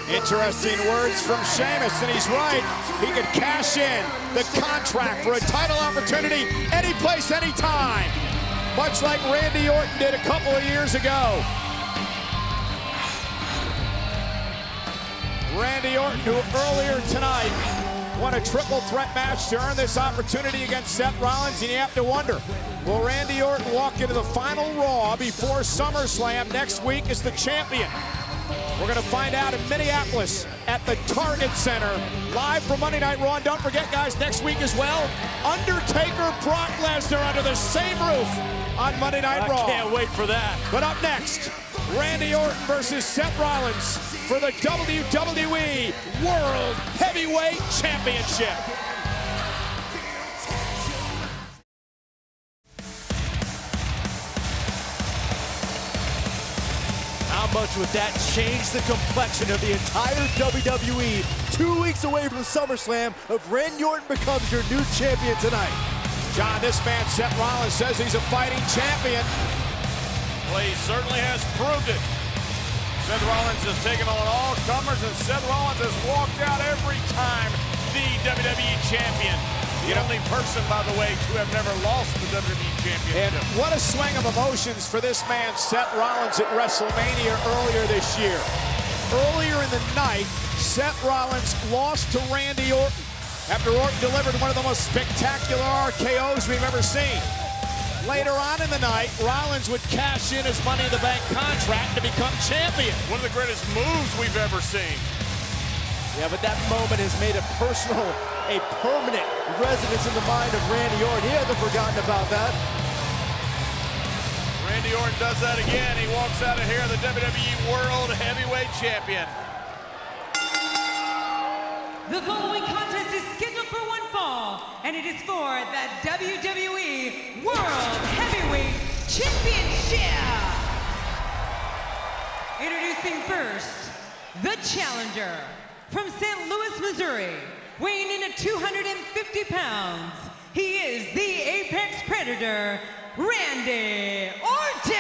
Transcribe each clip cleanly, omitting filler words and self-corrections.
Interesting words from Sheamus, and he's right. He could cash in the contract for a title opportunity any place, anytime, much like Randy Orton did a couple of years ago. Randy Orton, who earlier tonight won a triple threat match to earn this opportunity against Seth Rollins, and you have to wonder, will Randy Orton walk into the final Raw before SummerSlam next week as the champion? We're going to find out in Minneapolis at the Target Center, live from Monday Night Raw. And don't forget, guys, next week as well, Undertaker, Brock Lesnar under the same roof on Monday Night Raw. I can't wait for that. But up next, Randy Orton versus Seth Rollins for the WWE World Heavyweight Championship. How much would that change the complexion of the entire WWE? 2 weeks away from SummerSlam, if Randy Orton becomes your new champion tonight. John, this man, Seth Rollins, says he's a fighting champion. Well, he certainly has proved it. Seth Rollins has taken on all comers, and Seth Rollins has walked out every time the WWE champion. The only person, by the way, to have never lost the WWE championship. And what a swing of emotions for this man, Seth Rollins, at WrestleMania earlier this year. Earlier in the night, Seth Rollins lost to Randy Orton after Orton delivered one of the most spectacular RKOs we've ever seen. Later on in the night, Rollins would cash in his Money in the Bank contract to become champion. One of the greatest moves we've ever seen. Yeah, but that moment has made a personal, a permanent residence in the mind of Randy Orton. He hasn't forgotten about that. Randy Orton does that again. He walks out of here the WWE World Heavyweight Champion. The following contest is scheduled for one fall, and it is for the WWE World Heavyweight Championship. Introducing first, the challenger. From St. Louis, Missouri, weighing in at 250 pounds, he is the Apex Predator, Randy Orton.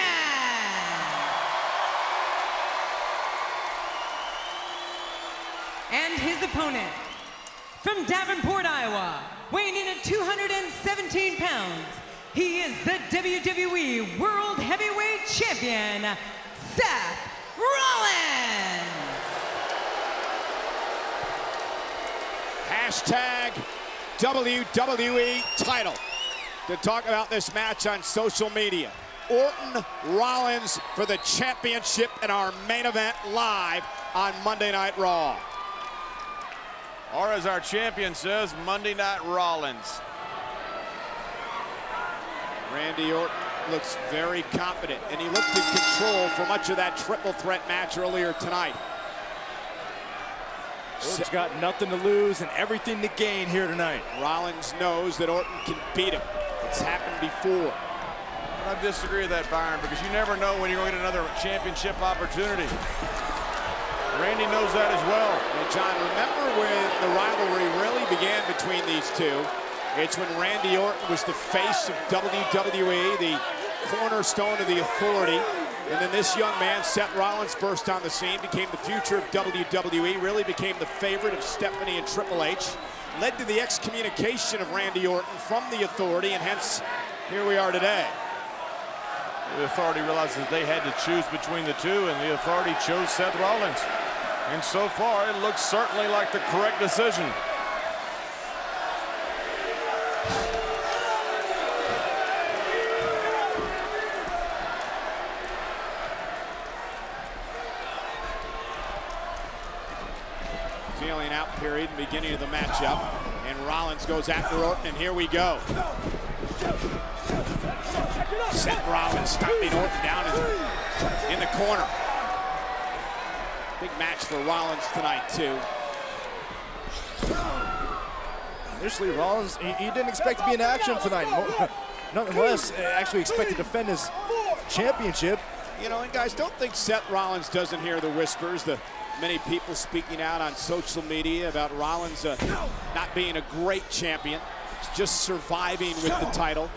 And his opponent, from Davenport, Iowa, weighing in at 217 pounds, he is the WWE World Heavyweight Champion, Seth Rollins. Hashtag WWE title to talk about this match on social media. Orton Rollins for the championship in our main event live on Monday Night Raw. Or as our champion says, Monday Night Rollins. Randy Orton looks very confident, and he looked in control for much of that triple threat match earlier tonight. Orton's got nothing to lose and everything to gain here tonight. Rollins knows that Orton can beat him. It's happened before. I disagree with that, Byron, because you never know when you're going to get another championship opportunity. Randy knows that as well. And John, remember when the rivalry really began between these two? It's when Randy Orton was the face of WWE, the cornerstone of the Authority. And then this young man, Seth Rollins, burst on the scene, became the future of WWE, really became the favorite of Stephanie and Triple H, led to the excommunication of Randy Orton from the Authority, and hence, here we are today. The Authority realizes they had to choose between the two, and the Authority chose Seth Rollins. And so far, it looks certainly like the correct decision. Feeling out period, beginning of the matchup, and Rollins goes after Orton, and here we go. Seth Rollins stopping Orton down in the corner. Big match for Rollins tonight, too. Initially, Rollins, he didn't expect to be in action tonight. Nonetheless, actually expected to defend his championship. You know, and guys, don't think Seth Rollins doesn't hear the whispers, the many people speaking out on social media about Rollins not being a great champion, just surviving with the title.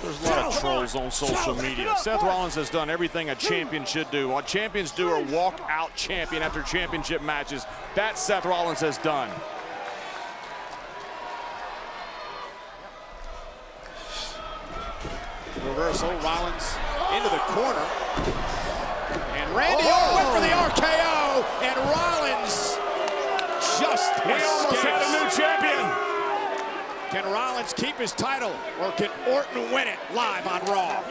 There's a lot of trolls on social media. Seth Rollins has done everything a champion should do. What champions do are walk out champion after championship matches. That Seth Rollins has done. Reversal, Rollins into the corner. And Randy Orton went for the RKO, and Rollins just almost had a new champion. Can Rollins keep his title, or can Orton win it live on Raw?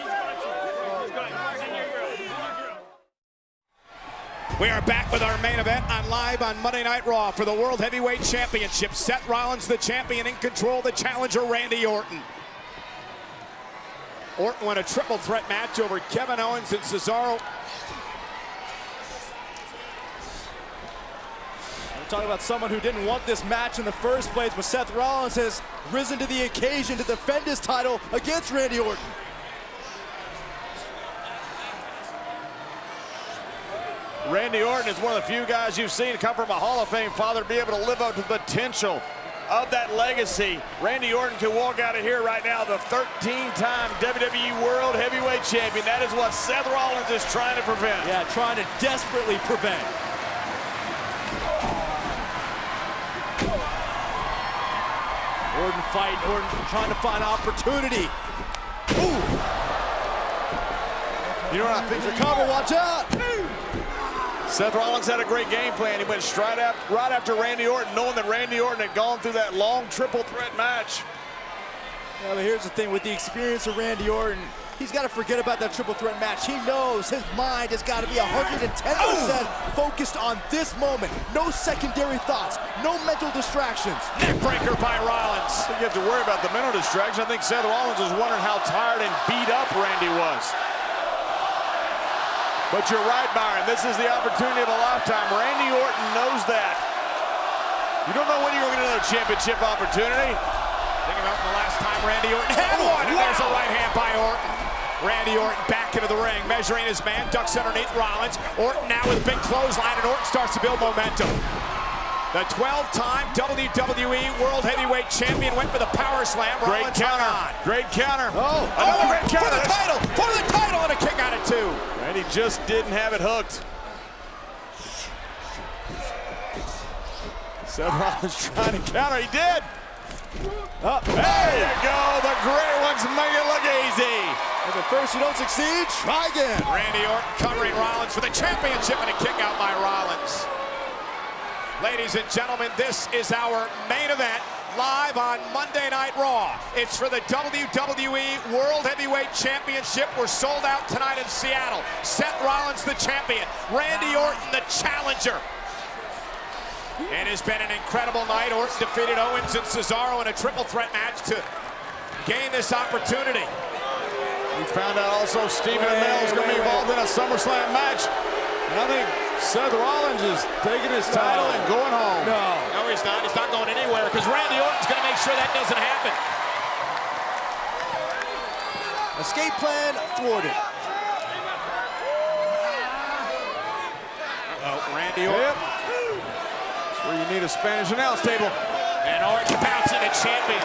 We are back with our main event on Live on Monday Night Raw for the World Heavyweight Championship. Seth Rollins, the champion, in control. The challenger, Randy Orton. Orton won a triple threat match over Kevin Owens and Cesaro. We're talking about someone who didn't want this match in the first place, but Seth Rollins has risen to the occasion to defend his title against Randy Orton. Randy Orton is one of the few guys you've seen come from a Hall of Fame father to be able to live up to the potential of that legacy. Randy Orton can walk out of here right now the 13-time WWE World Heavyweight Champion. That is what Seth Rollins is trying to prevent. Yeah, trying to desperately prevent. Orton fight, Orton trying to find opportunity. Ooh! You know what I think? Recover, watch out! Seth Rollins had a great game plan. He went right after Randy Orton, knowing that Randy Orton had gone through that long triple threat match. Yeah, but here's the thing, with the experience of Randy Orton, he's got to forget about that triple threat match. He knows his mind has got to be 110% focused on this moment. No secondary thoughts, no mental distractions. Neckbreaker by Rollins. I think you have to worry about the mental distraction. I think Seth Rollins was wondering how tired and beat up Randy was. But you're right, Byron. This is the opportunity of a lifetime. Randy Orton knows that. You don't know when you're going to get another championship opportunity. Think about the last time Randy Orton had one, and there's a right hand by Orton. Randy Orton back into the ring, measuring his man, ducks underneath Rollins. Orton now with a big clothesline, and Orton starts to build momentum. The 12-time WWE World Heavyweight Champion went for the power slam. Great Rollins counter. on. Great counter. Another great counter. For the title, and a kick out of two. And he just didn't have it hooked. Seth Rollins trying to counter. He did. There you go. The great ones make it look easy. If at first you don't succeed, try again. Randy Orton covering Rollins for the championship, and a kick out by Rollins. Ladies and gentlemen, this is our main event live on Monday Night Raw. It's for the WWE World Heavyweight Championship. We're sold out tonight in Seattle. Seth Rollins, the champion. Randy Orton, the challenger. It has been an incredible night. Orton defeated Owens and Cesaro in a triple threat match to gain this opportunity. We found out also Stephen Amell is going to be involved in a SummerSlam match. And I think Seth Rollins is taking his title and going home. No, he's not. He's not going anywhere because Randy Orton's going to make sure that doesn't happen. Escape plan thwarted. Randy Orton. Yep. That's where you need a Spanish announce table. And Orton bouncing the champion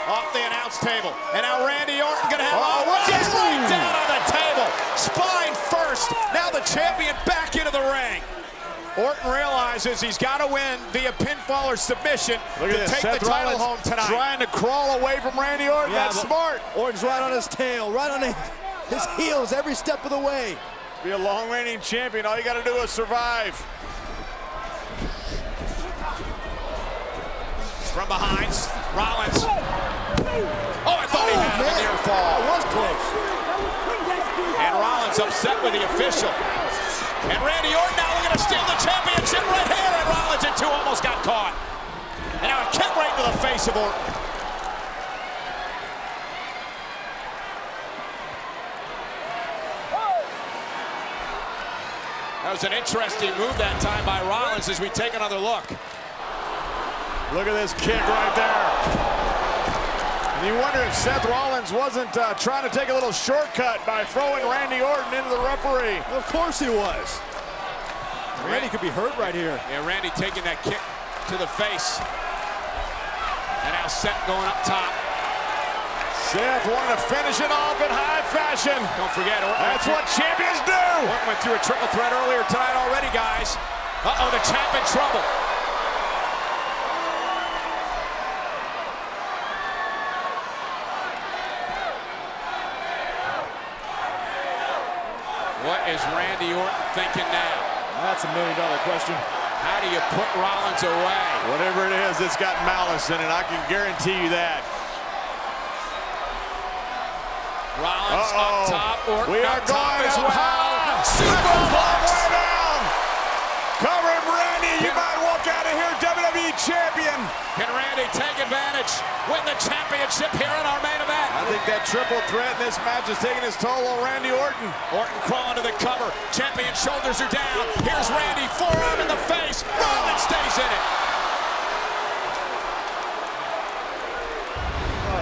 off the announce table. And now Randy Orton going to have just right down on the table. Spine first. Now the champion back into the ring. Orton realizes he's got to win via pinfall or submission to take Seth the title home tonight. Trying to crawl away from Randy Orton. Yeah, that's smart. Orton's right on his tail, right on his heels every step of the way. Be a long-reigning champion. All you got to do is survive. From behind, Rollins. Oh, I thought he had him in near fall. That was close. And Rollins upset with the official. And Randy Orton now looking to steal the championship right here. And Rollins at two almost got caught. And now a kick right to the face of Orton. That was an interesting move that time by Rollins as we take another look. Look at this kick right there. And you wonder if Seth Rollins wasn't trying to take a little shortcut by throwing Randy Orton into the referee. Of course he was. Randy could be hurt right here. Yeah, Randy taking that kick to the face. And now Seth going up top. Seth wanted to finish it off in high fashion. Don't forget, That's what champions do. Orton went through a triple threat earlier tonight already, guys. Uh-oh, the champ in trouble. What is Randy Orton thinking now? That's $1 million question. How do you put Rollins away? Whatever it is, it's got malice in it. I can guarantee you that. Rollins up top. Orton We are up top going as up well. high. Superplex. Way down. Covering Randy. You might walk out of here WWE champion. Can Randy take advantage? Win the championship here in our main event. I think that triple threat in this match is taking its toll on Randy Orton. Orton crawling to the cover. Champion shoulders are down. Here's Randy, forearm in the face. Rollins stays in it.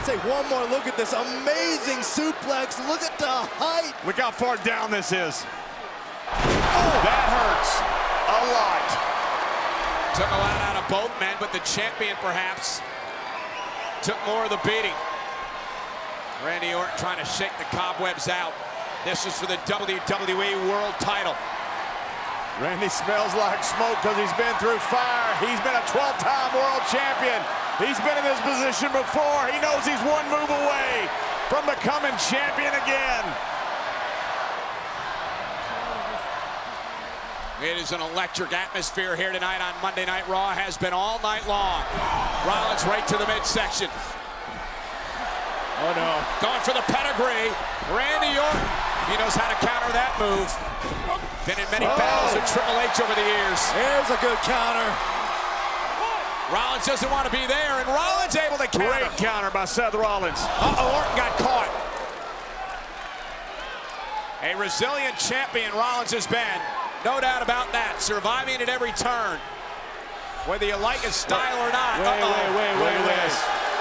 Take one more look at this amazing suplex. Look at the height. Look how far down this is. Oh, that hurts a lot. Took a lot out of both men, but the champion perhaps took more of the beating. Randy Orton trying to shake the cobwebs out. This is for the WWE World title. Randy smells like smoke because he's been through fire. He's been a 12-time world champion. He's been in this position before. He knows he's one move away from becoming champion again. It is an electric atmosphere here tonight on Monday Night Raw. Has been all night long. Rollins right to the midsection. Oh no. Going for the pedigree. Randy Orton. He knows how to counter that move. Been in many battles with Triple H over the years. Here's a good counter. Rollins doesn't want to be there, and Rollins able to counter. Great counter by Seth Rollins. Uh-oh, Orton got caught. A resilient champion Rollins has been. No doubt about that. Surviving at every turn. Whether you like his style or not. Wait.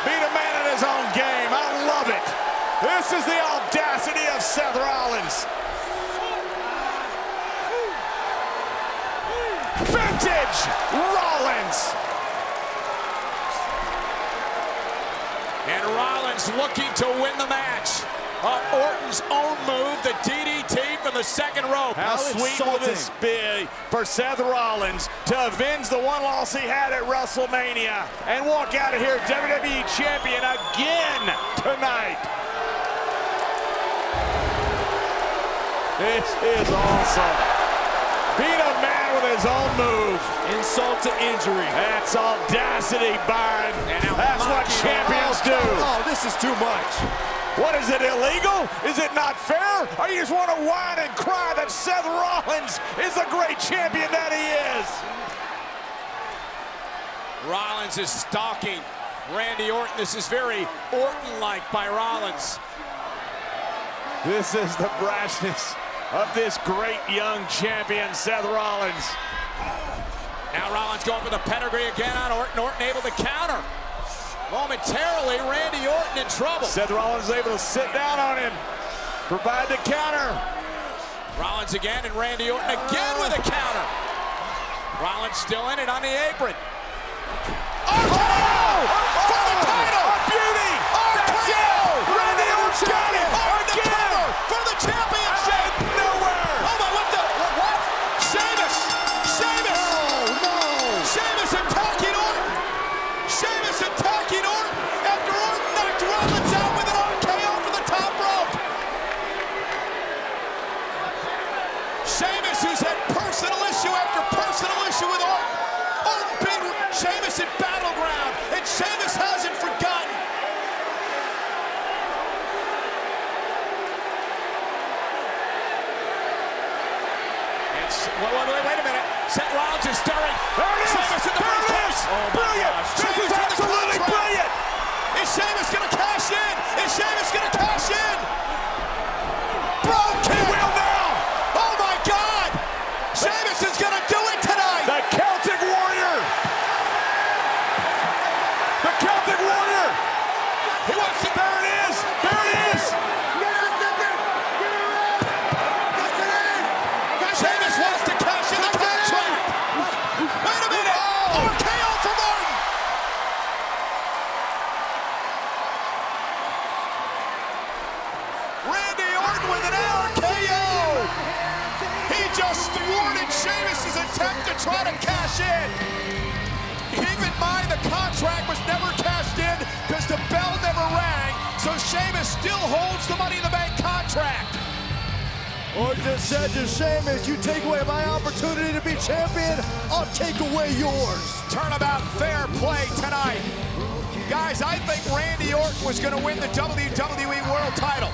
Beat a man in his own game. I love it. This is the audacity of Seth Rollins. Vintage Rollins. And Rollins looking to win the match. Orton's own move, the DDT from the second rope. How sweet will this be for Seth Rollins to avenge the one loss he had at WrestleMania and walk out of here WWE champion again tonight. This is awesome. Beat a man with his own move. Insult to injury. That's audacity, Byron. That's what champions do. Oh, this is too much. What is it, illegal? Is it not fair? Or you just want to whine and cry that Seth Rollins is the great champion that he is? Rollins is stalking Randy Orton. This is very Orton-like by Rollins. This is the brashness of this great young champion, Seth Rollins. Now Rollins going for the pedigree again on Orton. Orton able to counter. Momentarily, Randy Orton in trouble. Seth Rollins is able to sit down on him, provide the counter. Rollins again, and Randy Orton again with a counter. Rollins still in it on the apron. RKO for the title! A beauty! RKO! Randy Orton's got it! Again! For the championship! Nowhere! Oh my, what? Sheamus! Oh no! Sheamus attacking Orton! Sheamus attacking Orton after Orton knocked Rollins out with an RKO for the top rope. Sheamus, who's had personal issue after personal issue with Orton. Orton beat Sheamus at Battleground, and Sheamus hasn't forgotten. Wait a minute. Seth Rollins is stirring. There it is! Sheamus in the There it briefcase. is! Oh my Brilliant! gosh. This Sheamus is in the absolutely contract. brilliant! Is Sheamus going to cash in? Is Sheamus going to cash in? Broken! He will now! Oh my God! Sheamus is going to do it tonight! The Celtic Warrior! The Celtic Warrior! He wants to... There it is! There it is! Sheamus wants to cash in the contract! Wait a minute! RKO from Orton! the contract was never cashed in because the bell never rang, so Sheamus still holds the Money in the Bank contract. Orton said to Sheamus, you take away my opportunity to be champion, I'll take away yours. Turnabout fair play tonight. Guys, I think Randy Orton was going to win the WWE World title.